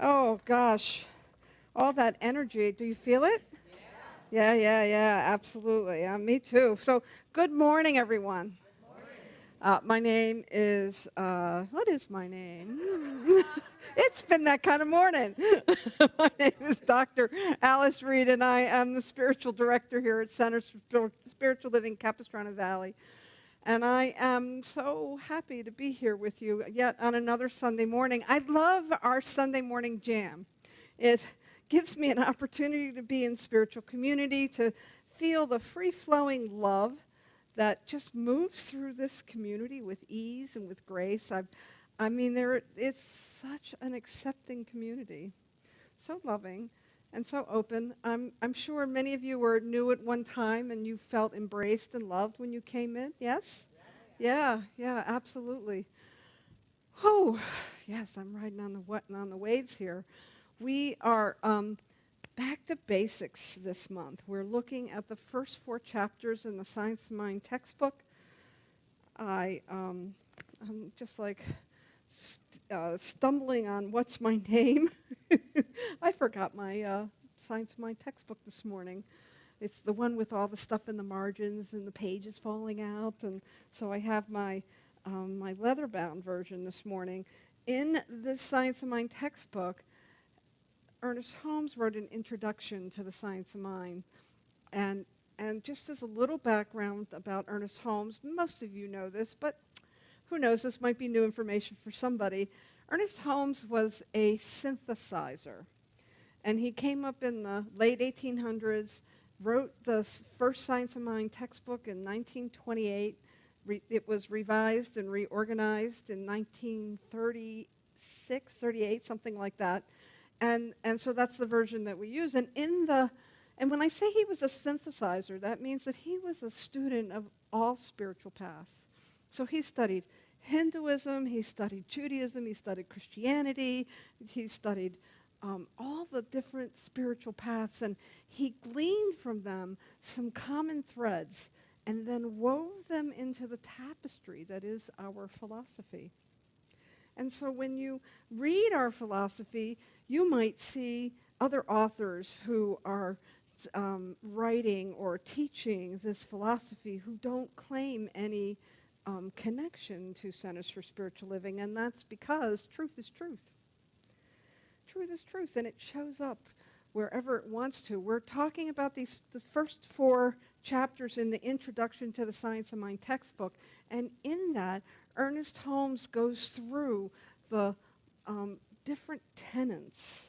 Oh, gosh. All that energy. Do you feel it? Yeah, absolutely. Me too. So, good morning, everyone. My name is, what is my name? It's been that kind of morning. My name is Dr. Alice Reid, and I am the spiritual director here at Centers for Spiritual Living, Capistrano Valley. And I am so happy to be here with you yet on another Sunday morning. I love our Sunday morning jam. It gives me an opportunity to be in spiritual community, to feel the free-flowing love that just moves through this community with ease and with grace. It's such an accepting community, so loving and so open. I'm sure many of you were new at one time and you felt embraced and loved when you came in. Yes? Yeah, absolutely. Oh, yes, I'm riding on the waves here. We are back to basics this month. We're looking at the first 4 chapters in the Science of Mind textbook. I'm just like stumbling on what's my name. I forgot my Science of Mind textbook this morning. It's the one with all the stuff in the margins and the pages falling out, and so I have my leather-bound version this morning. In the Science of Mind textbook, Ernest Holmes wrote an introduction to the Science of Mind. And just as a little background about Ernest Holmes, most of you know this, but who knows, this might be new information for somebody. Ernest Holmes was a synthesizer. And he came up in the late 1800s, wrote the first Science of Mind textbook in 1928. It was revised and reorganized in 1936, 38, something like that. And so that's the version that we use. And when I say he was a synthesizer, that means that he was a student of all spiritual paths. So he studied Hinduism, he studied Judaism, he studied Christianity, he studied all the different spiritual paths, and he gleaned from them some common threads and then wove them into the tapestry that is our philosophy. And so when you read our philosophy, you might see other authors who are writing or teaching this philosophy who don't claim any connection to Centers for Spiritual Living, and that's because truth is truth. Truth is truth, and it shows up wherever it wants to. We're talking about the first 4 chapters in the Introduction to the Science of Mind textbook, and in that, Ernest Holmes goes through the different tenets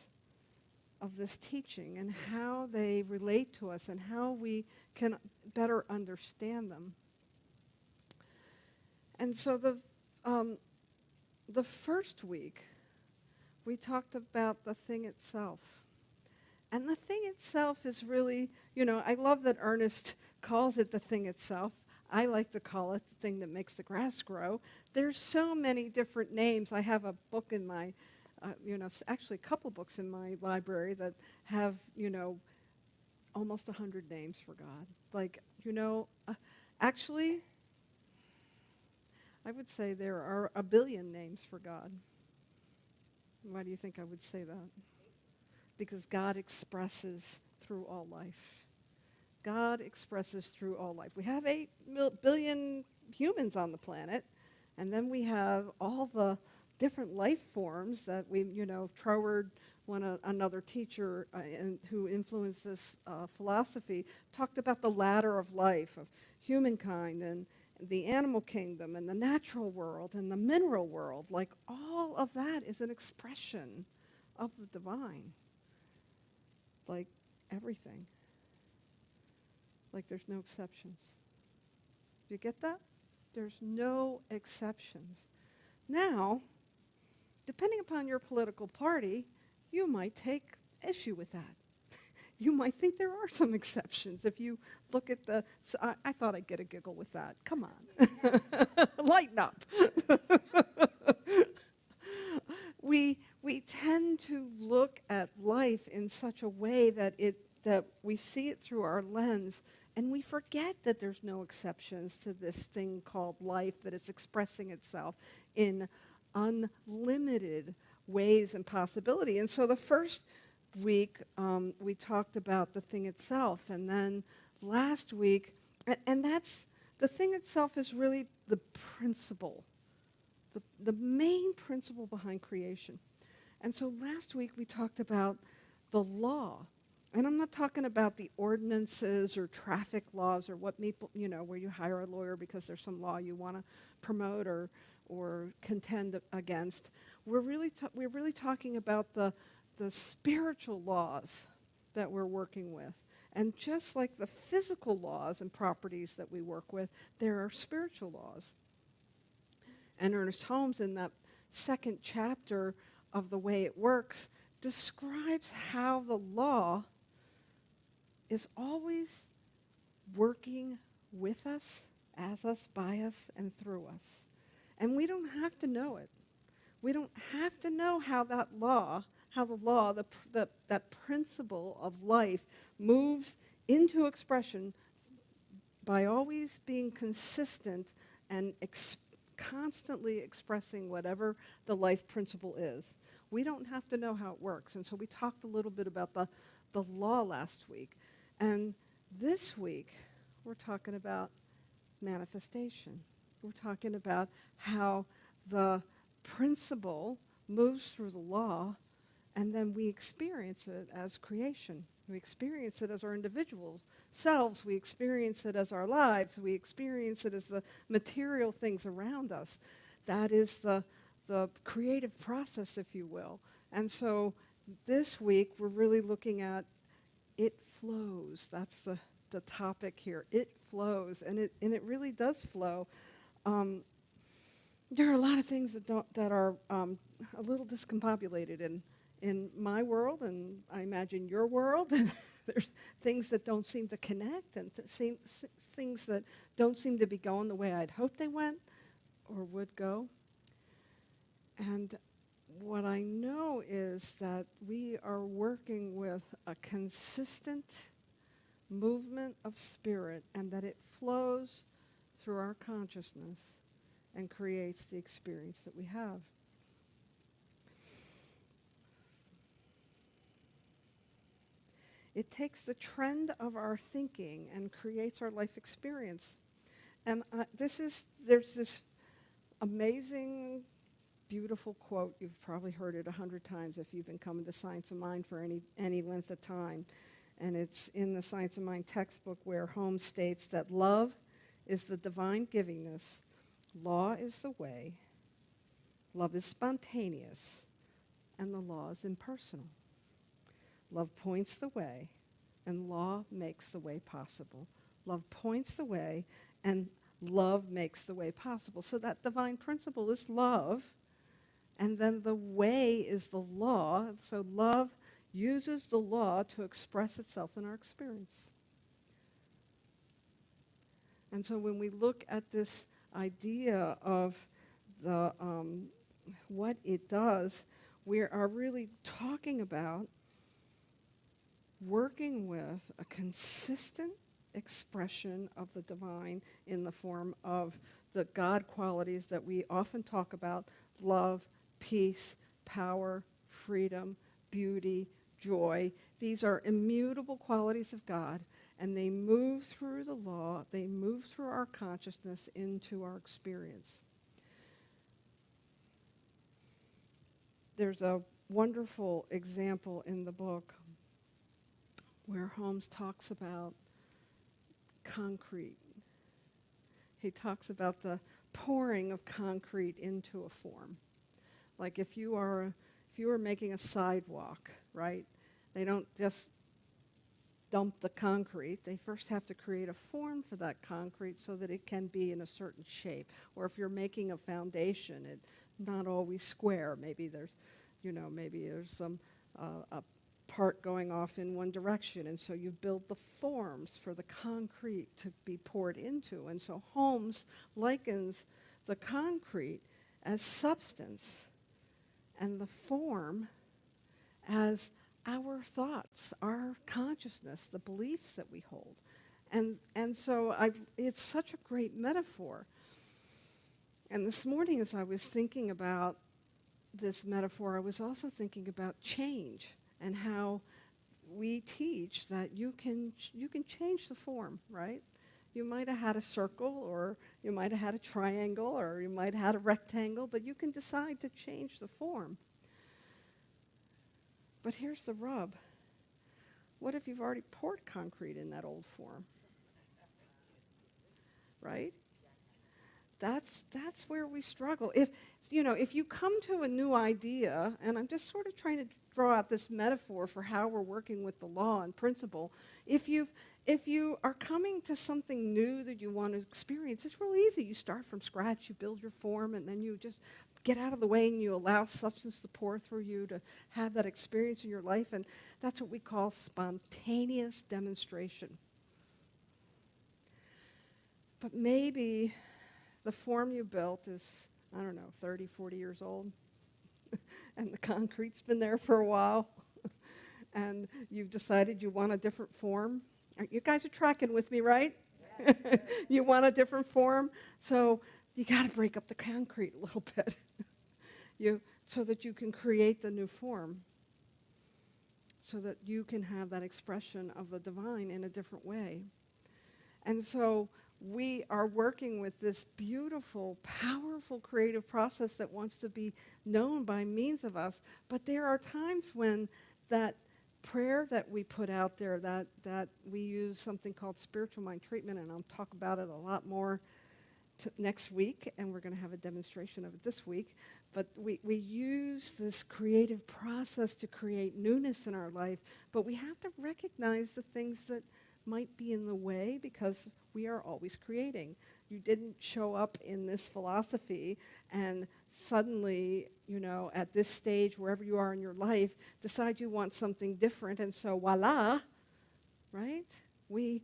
of this teaching and how they relate to us and how we can better understand them. And so the first week, we talked about the thing itself. And the thing itself is really, I love that Ernest calls it the thing itself. I like to call it the thing that makes the grass grow. There's so many different names. I have a book in my, actually a couple books in my library that have, almost 100 names for God. Actually, I would say there are 1 billion names for God. Why do you think I would say that? Because God expresses through all life. God expresses through all life. We have 8 billion humans on the planet, and then we have all the different life forms that we, Troward, another teacher who influenced this philosophy, talked about the ladder of life, of humankind, and the animal kingdom, and the natural world, and the mineral world. Like, all of that is an expression of the divine. Like, everything. Like, there's no exceptions. Do you get that? There's no exceptions. Now, depending upon your political party, you might take issue with that. You might think there are some exceptions. If you look at I thought I'd get a giggle with that. Come on. Lighten up. We tend to look at life in such a way that we see it through our lens, and we forget that there's no exceptions to this thing called life that is expressing itself in unlimited ways and possibility. And so the first week, we talked about the thing itself, and then last week, and that's, the thing itself is really the principle, the main principle behind creation. And so last week we talked about the law. And I'm not talking about the ordinances or traffic laws or what people, where you hire a lawyer because there's some law you want to promote or contend against. We're really talking about the spiritual laws that we're working with. And just like the physical laws and properties that we work with, there are spiritual laws. And Ernest Holmes, in that second chapter of The Way It Works, describes how the law is always working with us, as us, by us, and through us. And we don't have to know it. We don't have to know how that law, that principle of life moves into expression by always being consistent and constantly expressing whatever the life principle is. We don't have to know how it works. And so we talked a little bit about the law last week. And this week, we're talking about manifestation. We're talking about how the principle moves through the law, and then we experience it as creation. We experience it as our individual selves. We experience it as our lives. We experience it as the material things around us. That is the creative process, if you will. And so this week, we're really looking at it flows. That's the topic here. It flows, and it really does flow. There are a lot of things that are a little discombobulated in my world, and I imagine your world. And there's things that don't seem to connect, and things that don't seem to be going the way I'd hoped they went or would go. And what I know is that we are working with a consistent movement of spirit, and that it flows through our consciousness and creates the experience that we have. It takes the trend of our thinking and creates our life experience. And there's this amazing, beautiful quote. You've probably heard it 100 times if you've been coming to Science of Mind for any length of time. And it's in the Science of Mind textbook, where Holmes states that love is the divine givingness, law is the way, love is spontaneous, and the law is impersonal. Love points the way, and law makes the way possible. Love points the way, and love makes the way possible. So that divine principle is love, and then the way is the law. So love uses the law to express itself in our experience. And so when we look at this idea of what it does, we are really talking about working with a consistent expression of the divine in the form of the God qualities that we often talk about: love, peace, power, freedom, beauty, joy. These are immutable qualities of God, and they move through the law, they move through our consciousness into our experience. There's a wonderful example in the book where Holmes talks about concrete. He talks about the pouring of concrete into a form. Like if you were making a sidewalk, right? They don't just dump the concrete. They first have to create a form for that concrete so that it can be in a certain shape. Or if you're making a foundation, it's not always square. Maybe there's some a part going off in one direction, and so you build the forms for the concrete to be poured into. And so Holmes likens the concrete as substance and the form as our thoughts, our consciousness, the beliefs that we hold. And so it's such a great metaphor. And this morning, as I was thinking about this metaphor, I was also thinking about change and how we teach that you can change the form, right? You might have had a circle, or you might have had a triangle, or you might have had a rectangle, but you can decide to change the form. But here's the rub. What if you've already poured concrete in that old form? Right? That's where we struggle. If you come to a new idea, and I'm just sort of trying to draw out this metaphor for how we're working with the law and principle. If you are coming to something new that you want to experience, it's real easy. You start from scratch, you build your form, and then you just get out of the way and you allow substance to pour through you to have that experience in your life, and that's what we call spontaneous demonstration. But maybe the form you built is, 30, 40 years old, and the concrete's been there for a while, and you've decided you want a different form. You guys are tracking with me, right? You want a different form, so you got to break up the concrete a little bit so that you can create the new form, so that you can have that expression of the divine in a different way. And so we are working with this beautiful, powerful creative process that wants to be known by means of us. But there are times when that prayer that we put out there, that we use something called spiritual mind treatment, and I'll talk about it a lot more next week, and we're going to have a demonstration of it this week. But we use this creative process to create newness in our life, but we have to recognize the things that might be in the way, because we are always creating. You didn't show up in this philosophy and suddenly, at this stage, wherever you are in your life, decide you want something different, and so voila, right? We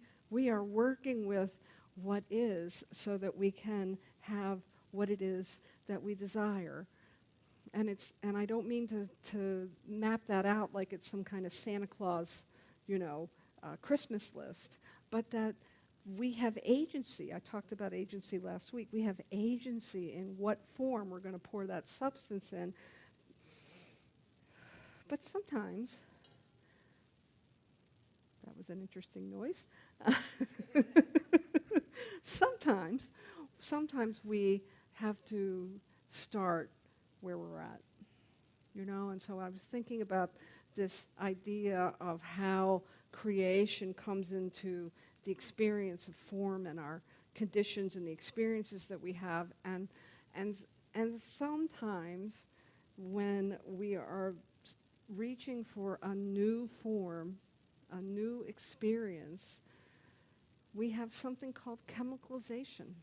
are working with what is so that we can have what it is that we desire. And I don't mean to map that out like it's some kind of Santa Claus, Christmas list, but that we have agency. I talked about agency last week. We have agency in what form we're going to pour that substance in. But sometimes, that was an interesting noise. Sometimes we have to start where we're at, and so I was thinking about this idea of how creation comes into the experience of form and our conditions and the experiences that we have, and sometimes when we are reaching for a new form, a new experience, we have something called chemicalization.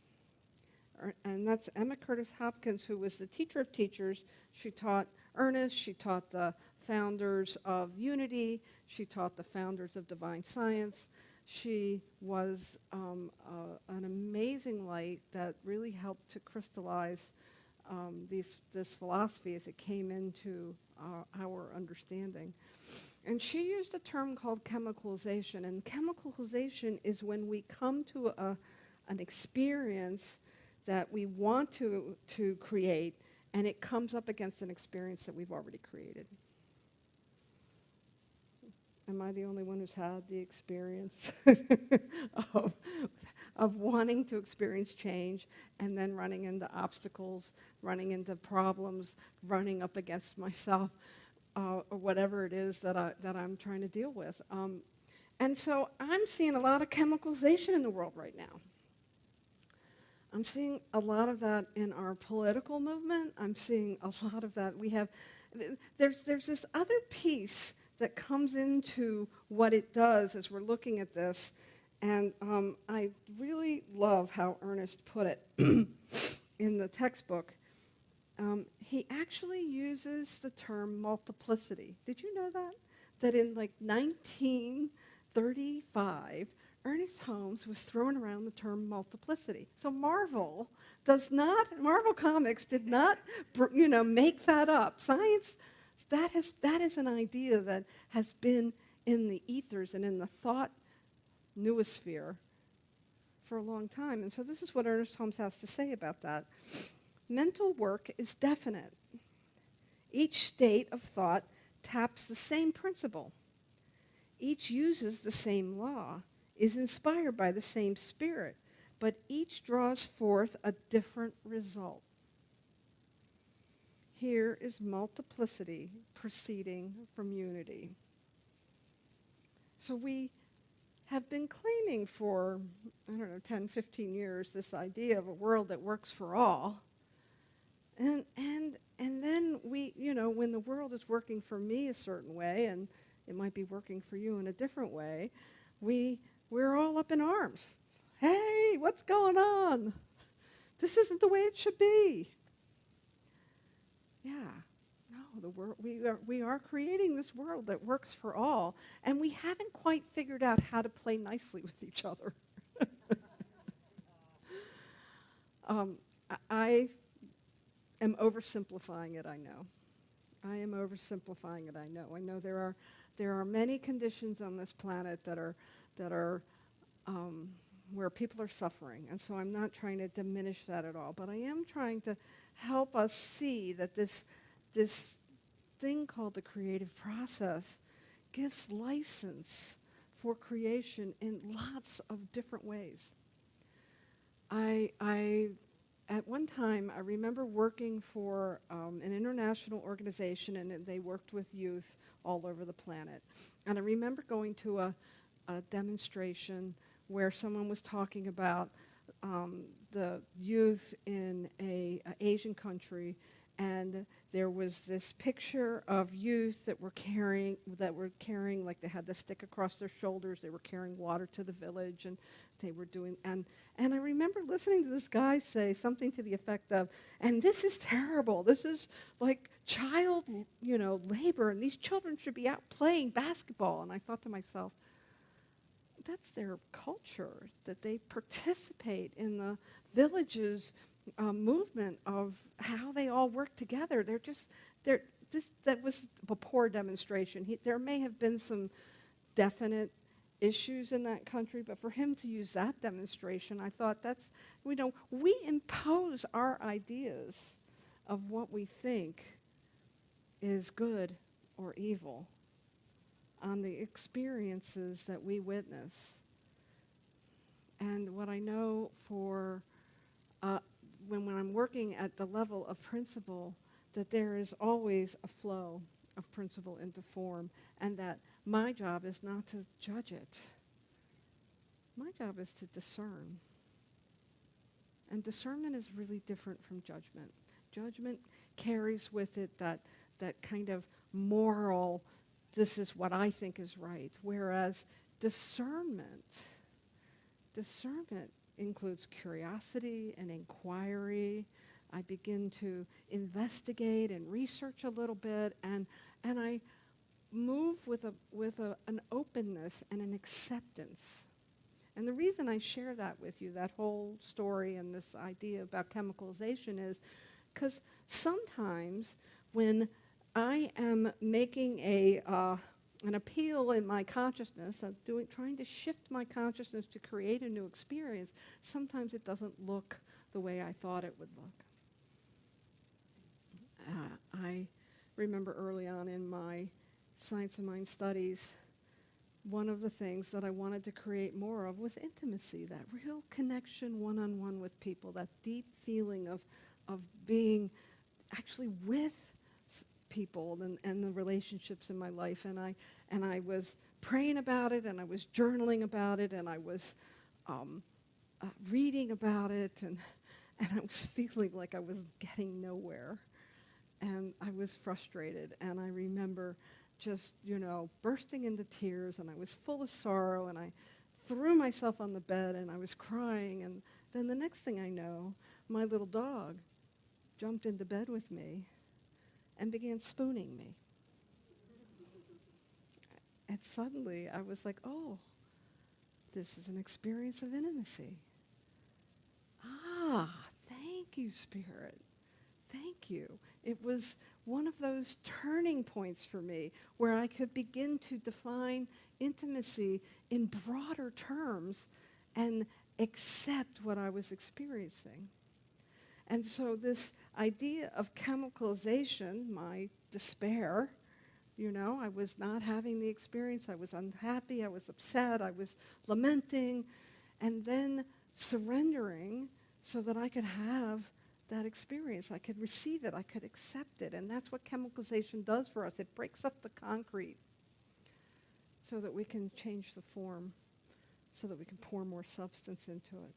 And that's Emma Curtis Hopkins, who was the teacher of teachers. She taught Ernest, she taught the founders of Unity, she taught the founders of Divine Science. She was an amazing light that really helped to crystallize this philosophy as it came into our understanding. And she used a term called chemicalization. And chemicalization is when we come to an experience that we want to create, and it comes up against an experience that we've already created. Am I the only one who's had the experience of wanting to experience change and then running into obstacles, running into problems, running up against myself, or whatever it is that I'm trying to deal with? And so I'm seeing a lot of chemicalization in the world right now. I'm seeing a lot of that in our political movement. I'm seeing a lot of that. There's this other piece that comes into what it does as we're looking at this. And I really love how Ernest put it in the textbook. He actually uses the term multiplicity. Did you know that? That in 1935, Ernest Holmes was throwing around the term multiplicity. So Marvel Comics did not, make that up. Science, that is an idea that has been in the ethers and in the thought noosphere for a long time. And so this is what Ernest Holmes has to say about that. Mental work is definite. Each state of thought taps the same principle. Each uses the same law, is inspired by the same spirit, but each draws forth a different result. Here is multiplicity proceeding from unity. So we have been claiming for, 10, 15 years this idea of a world that works for all. And then we, when the world is working for me a certain way, and it might be working for you in a different way, we're all up in arms. Hey, what's going on? This isn't the way it should be. Yeah, no, the world, we are creating this world that works for all, and we haven't quite figured out how to play nicely with each other. I am oversimplifying it, I know. I am oversimplifying it, I know. I know there are many conditions on this planet that are where people are suffering, and so I'm not trying to diminish that at all, but I am trying to help us see that this thing called the creative process gives license for creation in lots of different ways. At one time, I remember working for an international organization, and they worked with youth all over the planet. And I remember going to a demonstration where someone was talking about the youth in an Asian country, and there was this picture of youth that were carrying, like they had the stick across their shoulders, they were carrying water to the village, and they were doing, and I remember listening to this guy say something to the effect of, and this is terrible, this is like child, labor, and these children should be out playing basketball. And I thought to myself, that's their culture, that they participate in the village's movement of how they all work together. That was a poor demonstration. There may have been some definite issues in that country, but for him to use that demonstration, I thought we impose our ideas of what we think is good or evil on the experiences that we witness. And what I know for when I'm working at the level of principle, that there is always a flow of principle into form, and that my job is not to judge it. My job is to discern. And discernment is really different from judgment. Judgment carries with it that kind of moral, this is what I think is right, whereas discernment includes curiosity and inquiry. I begin to investigate and research a little bit, and I move with an openness and an acceptance. And the reason I share that with you, that whole story and this idea about chemicalization, is because sometimes when I am making an appeal in my consciousness, trying to shift my consciousness to create a new experience, sometimes it doesn't look the way I thought it would look. I remember early on in my Science of Mind studies, one of the things that I wanted to create more of was intimacy, that real connection one-on-one with people, that deep feeling of being actually with people and the relationships in my life. And I was praying about it, and I was journaling about it, and I was reading about it, and I was feeling like I was getting nowhere. And I was frustrated, and I remember just, bursting into tears, and I was full of sorrow, and I threw myself on the bed, and I was crying, and then the next thing I know, my little dog jumped into bed with me and began spooning me. And suddenly I was like, oh, this is an experience of intimacy. Ah, thank you, Spirit. Thank you. It was one of those turning points for me where I could begin to define intimacy in broader terms and accept what I was experiencing. And so this idea of chemicalization, my despair. I was not having the experience. I was unhappy. I was upset. I was lamenting. And then surrendering so that I could have that experience. I could receive it. I could accept it. And that's what chemicalization does for us. It breaks up the concrete so that we can change the form, so that we can pour more substance into it.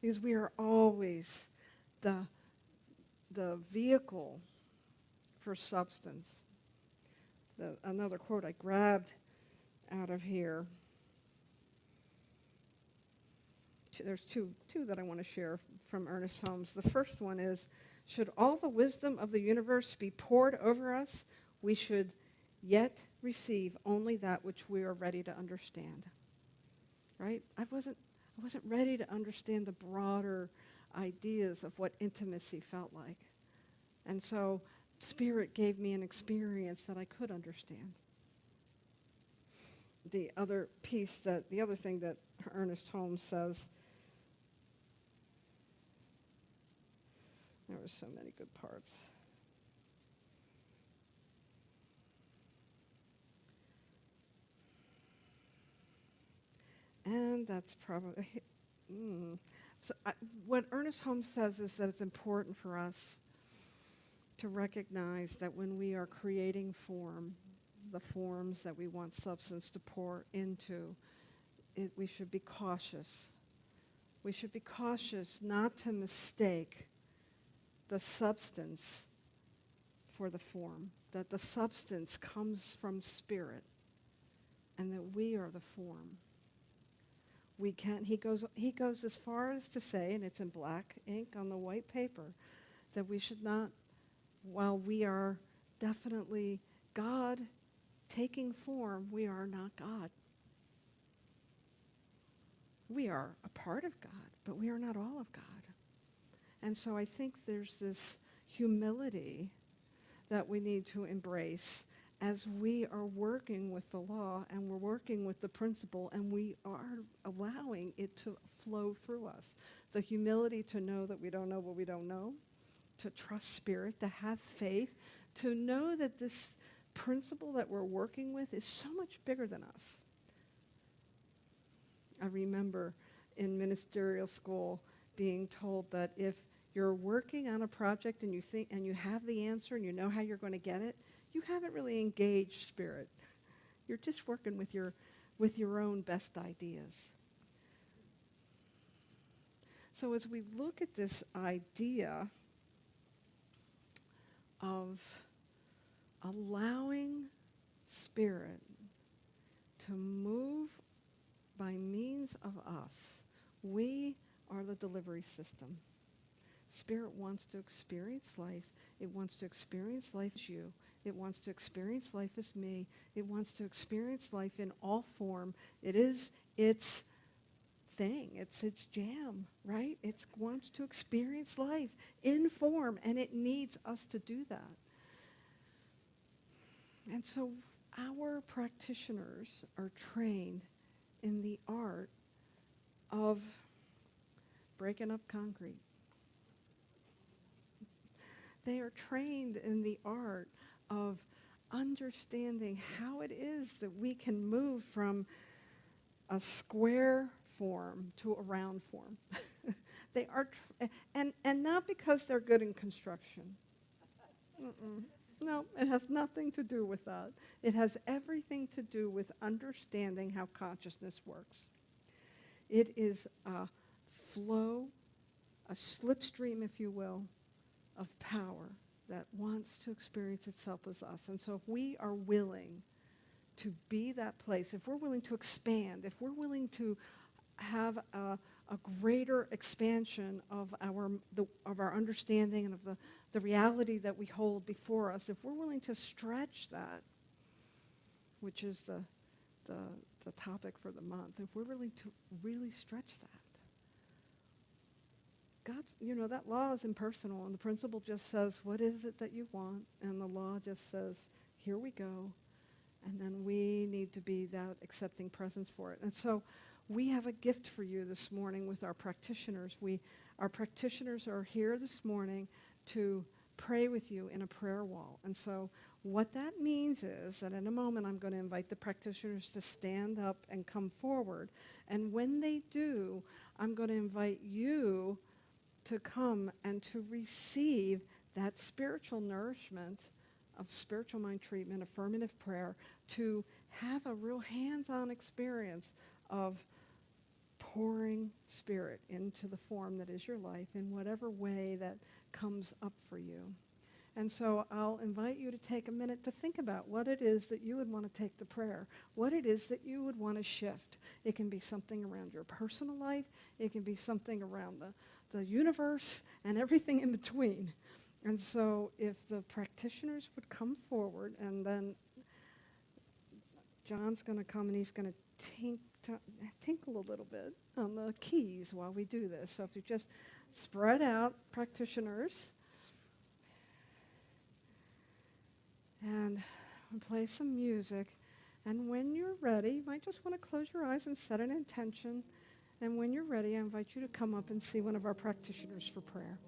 Because we are always the vehicle for substance. Another quote I grabbed out of here. There's two that I want to share from Ernest Holmes. The first one is, should all the wisdom of the universe be poured over us, we should yet receive only that which we are ready to understand. Right? I wasn't ready to understand the broader ideas of what intimacy felt like. And so Spirit gave me an experience that I could understand. The other thing that Ernest Holmes says, there were so many good parts. And that's probably, what Ernest Holmes says is that it's important for us to recognize that when we are creating form, the forms that we want substance to pour into, we should be cautious. We should be cautious not to mistake the substance for the form, that the substance comes from Spirit, and that we are the form. He goes as far as to say, and it's in black ink on the white paper, that we should not, while we are definitely God taking form, we are not God. We are a part of God, but we are not all of God. And so I think there's this humility that we need to embrace as we are working with the law and we're working with the principle and we are allowing it to flow through us. The humility to know that we don't know what we don't know, to trust Spirit, to have faith, to know that this principle that we're working with is so much bigger than us. I remember in ministerial school being told that if you're working on a project and you have the answer and you know how you're going to get it, you haven't really engaged Spirit. You're just working with your own best ideas. So as we look at this idea of allowing Spirit to move by means of us, we are the delivery system. Spirit wants to experience life. It wants to experience life as you. It wants to experience life as me. It wants to experience life in all form. It is its thing. It's its jam, right? It wants to experience life in form, and it needs us to do that. And so our practitioners are trained in the art of breaking up concrete. They are trained in the art of understanding how it is that we can move from a square form to a round form. They are, and not because they're good in construction. No, it has nothing to do with that. It has everything to do with understanding how consciousness works. It is a flow, a slipstream, if you will, of power that wants to experience itself as us. And so if we are willing to be that place, if we're willing to expand, if we're willing to have a greater expansion of our understanding and of the reality that we hold before us, if we're willing to stretch that, which is the topic for the month, if we're willing to really stretch that, God, that law is impersonal, and the principle just says, what is it that you want? And the law just says, here we go. And then we need to be that accepting presence for it. And so we have a gift for you this morning with our practitioners. Our practitioners are here this morning to pray with you in a prayer wall. And so what that means is that in a moment I'm going to invite the practitioners to stand up and come forward. And when they do, I'm going to invite you to come and to receive that spiritual nourishment of spiritual mind treatment, affirmative prayer, to have a real hands-on experience of pouring spirit into the form that is your life in whatever way that comes up for you. And so I'll invite you to take a minute to think about what it is that you would want to take to prayer, what it is that you would want to shift. It can be something around your personal life. It can be something around the universe and everything in between. And so if the practitioners would come forward, and then John's going to come and he's going to tinkle a little bit on the keys while we do this. So if you just spread out, practitioners, and play some music. And when you're ready, you might just want to close your eyes and set an intention. And when you're ready, I invite you to come up and see one of our practitioners for prayer.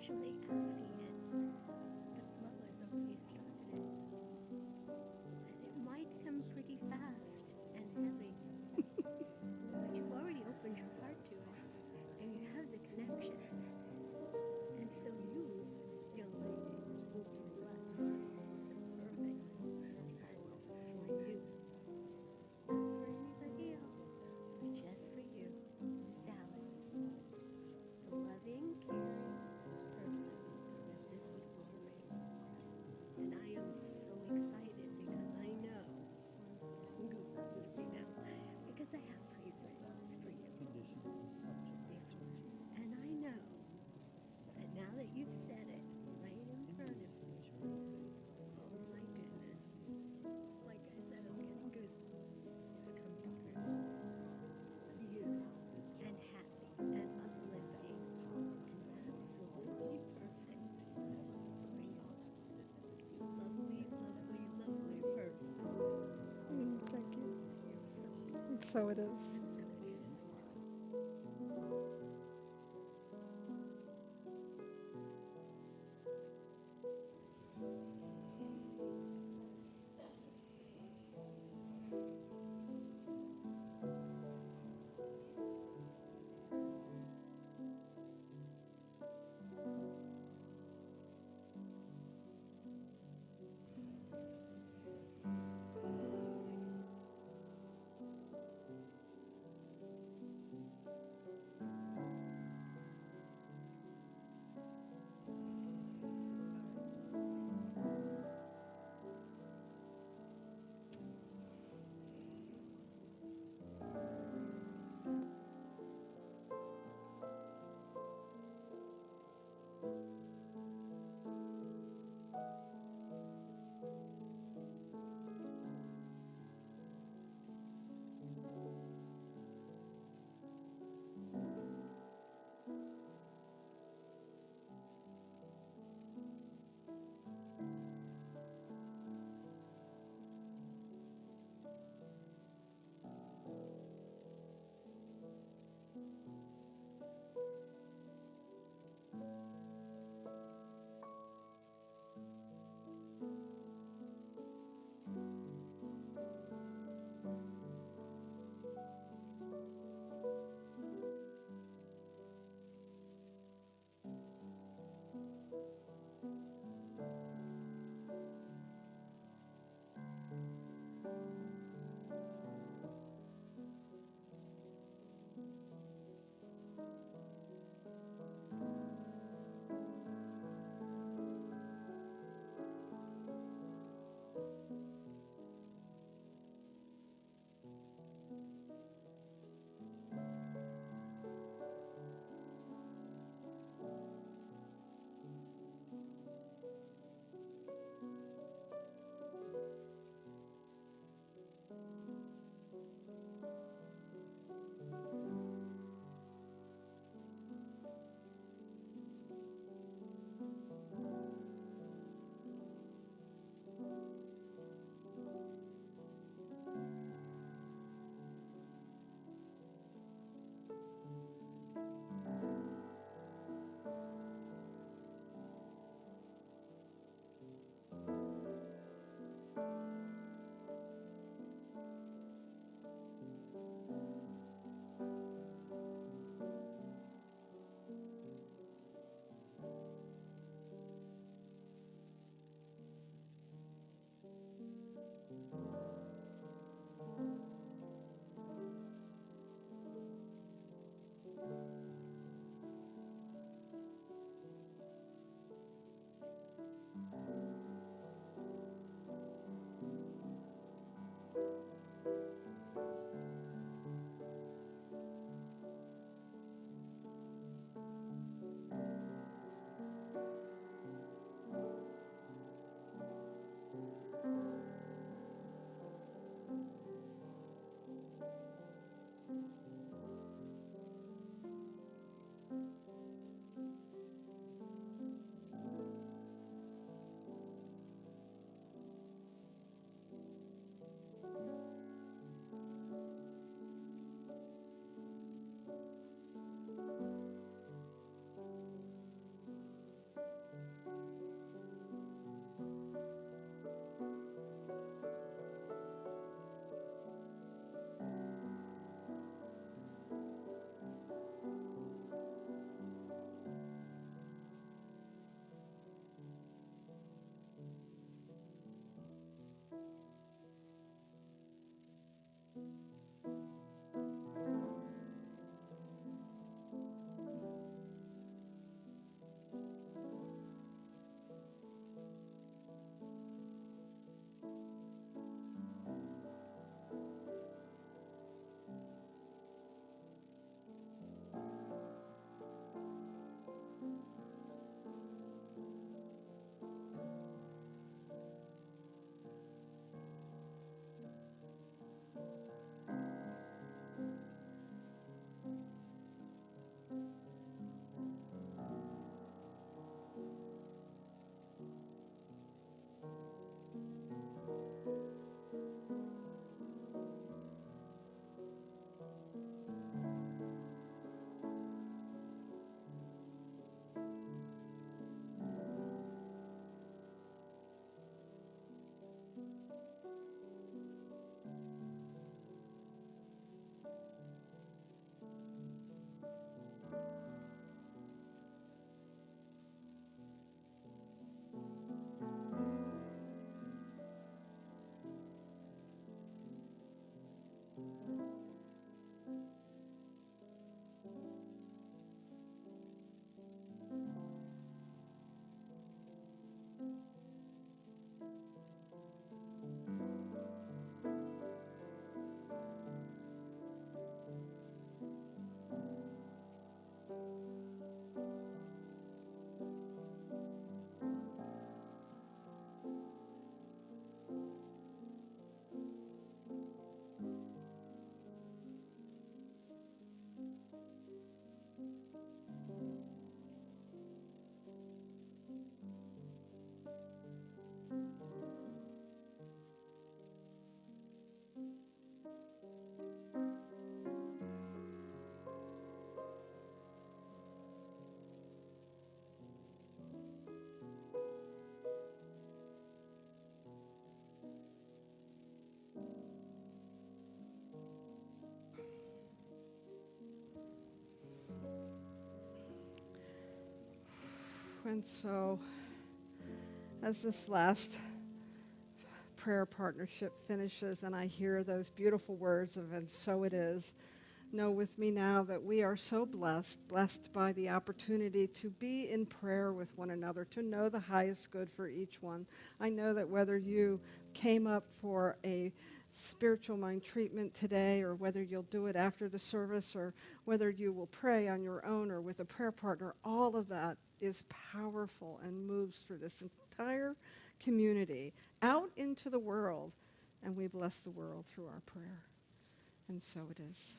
Actually asking it, the flow has already started. And it might come pretty fast and heavy, but you've already opened your heart to it, and you have the connection. And so you, young lady, will be blessed the perfect person for you. Not for anybody else, but just for you, Miss Alice. The loving, caring person that this would bring. And I am so excited because I know, I'm goosebumps right now, because I have prayed for you before. And I know that now that you've said it right in front of me, oh my goodness, like I said, I'm getting goosebumps. It's coming through. Beautiful and happy as uplifting and absolutely perfect for you. Lovely, lovely, lovely person. Thank you. You're so And so it is. and so it is. And so, as this last prayer partnership finishes and I hear those beautiful words of, and so it is, know with me now that we are so blessed by the opportunity to be in prayer with one another, to know the highest good for each one. I know that whether you came up for a spiritual mind treatment today, or whether you'll do it after the service, or whether you will pray on your own or with a prayer partner, all of that is powerful and moves through this entire community out into the world, and we bless the world through our prayer. And so it is.